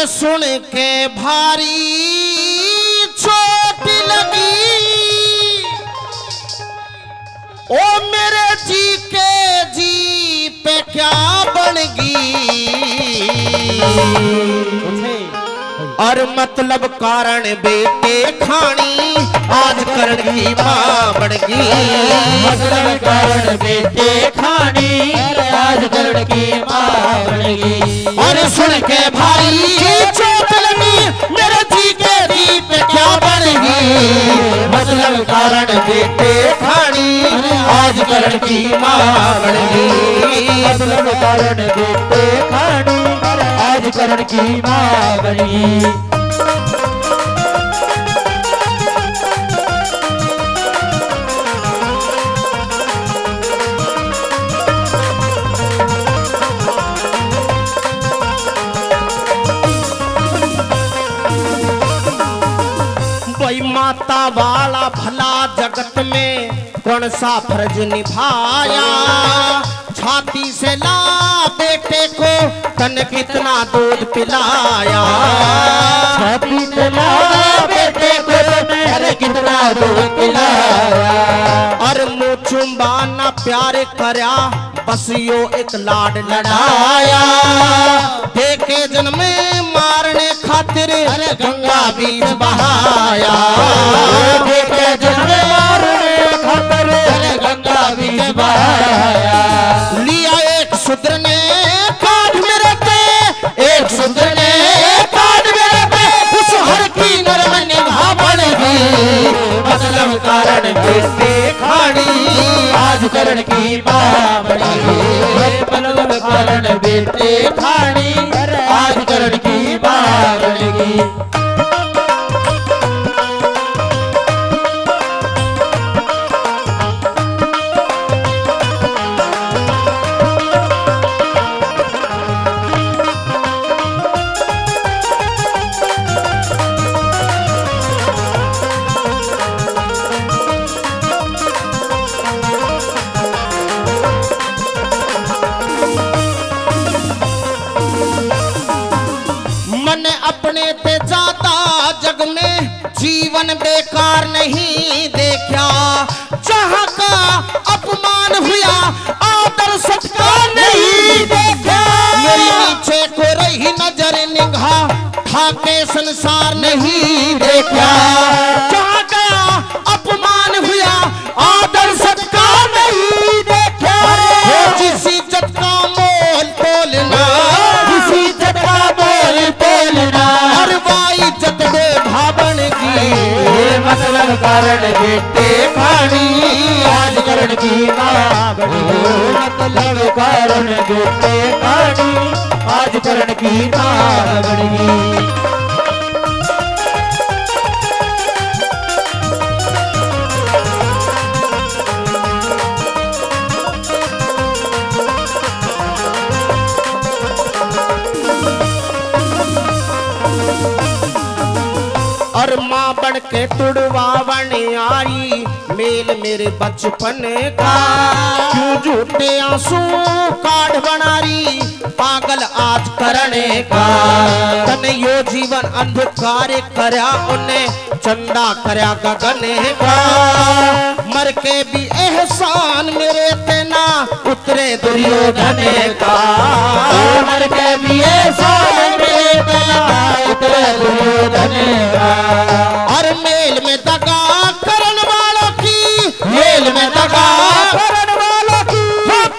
सुन के भारी चोट लगी, ओ मेरे जी के जी पे क्या बनेगी। और मतलब कारण बेटे खानी आज करण की मां बनेगी। मतलब कारण बेटे खानी आज करण की मां बनेगी। और सुन के भाई चोट लगी मेरे जी के जी पे क्या बनेगी। मतलब कारण बेटे खानी आज करण की मां बनेगी। मतलब कारण बेटे खानी आज करण की मां बनेगी। माता वाला भला जगत में कौन सा फर्ज निभाया। छाती से ला बेटे को तन कितना दूध पिलाया। छाती से ला बेटे को तन कितना दूध पिलाया। और मुँह चुम्बाना प्यार करया बस यो एक लाड लड़ाया। देखे जन्म मारने खातिर गंगा बीच बहाया। देखे जन्म मारने खातिर गंगा बीच बहाया। लिया एक शूद्र ने काट मेरे पे, एक शूद्र ने काट मेरे पे, उस हर की नरम निभा बनेगी। मतलब कारण बेटे खानी आज करण की मां बनेगी। मतलब कारण बेटे खानी आज करण की मां बनेगी। अपने ते जाता जग में जीवन बेकार नहीं देखा। जहाँ का अपमान हुआ आदर सत्कार नहीं देखा। मेरी नीचे को रही नजर निगाह ठाके संसार नहीं देखा। जहाँ गया अपमान हुआ आदर सत्कार नहीं देखा। जिस इज्जत का मोल तोलना, जिस इज्जत का मोल तोलना, हर बाई इज्जत दे भावन की। मतलब कारण बेटे खानी आज करण की मां बनेगी। मतलब कारण बेटे खानी आज करण की मां बनेगी। और माँ बन के तुड़वावन आई मेल मेरे बचपन का। क्यों झूठे आंसू काढ़ बनारी पागल आज करने का। तन यो जीवन अंधकार करया उन्हें चंदा करया गगने का। मर के भी एहसान मेरे तेना उतरे दुर्योधन का। मर के भी एहसान मेरे तेना उतरे दुर्योधन का। और मेल में दगा करन वालों की, मेल में दगा करन वालों की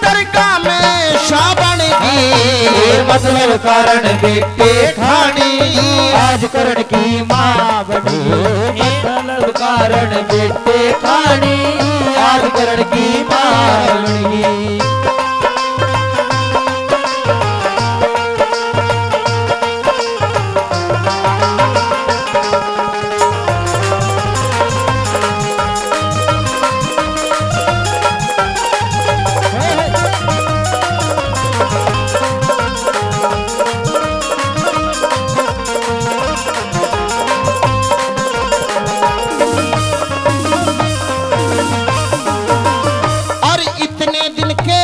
तरीका में शाबन की। मतलब कारण बेटे खानी आज करण की मां बनेगी। मतलब कारण बेटे खानी आज करण की मां बनेगी। और इतने दिन के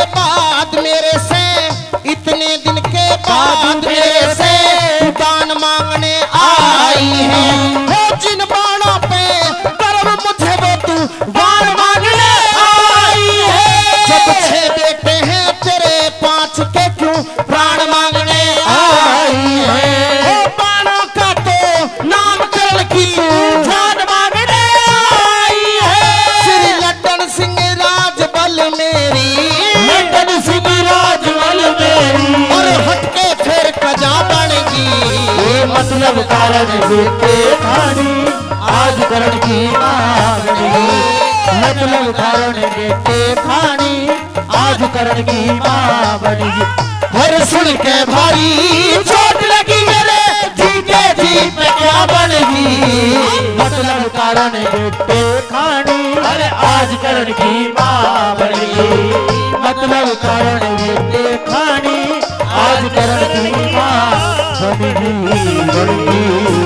आई है। हो जिन बाणों पे गर्व मुझे वो तू बाण मांगने आई है। जब 6 बेटे हैं तेरे 5 के क्यों प्राण मांगने आई है। हो बाणों का तो नामकरण की तू जान मांगने आई है। श्री लड्डन सिंह राजबल मेरी, लड्डन सिंह राजबल मेरी, और हटके फिर कजा बनेगी। ये मतलब कारण बेटे खानी आज करण की मांगनी। मतलब कारण बेटे खानी आज करण की मां बनेगी। हर सुन के भारी चोट लगी मेरे जी के जी पे क्या बनेगी। मतलब कारण बेटे खानी अरे आज करण की मां बनेगी। मतलब कारण बेटे खानी आज करण की मां बनेगी।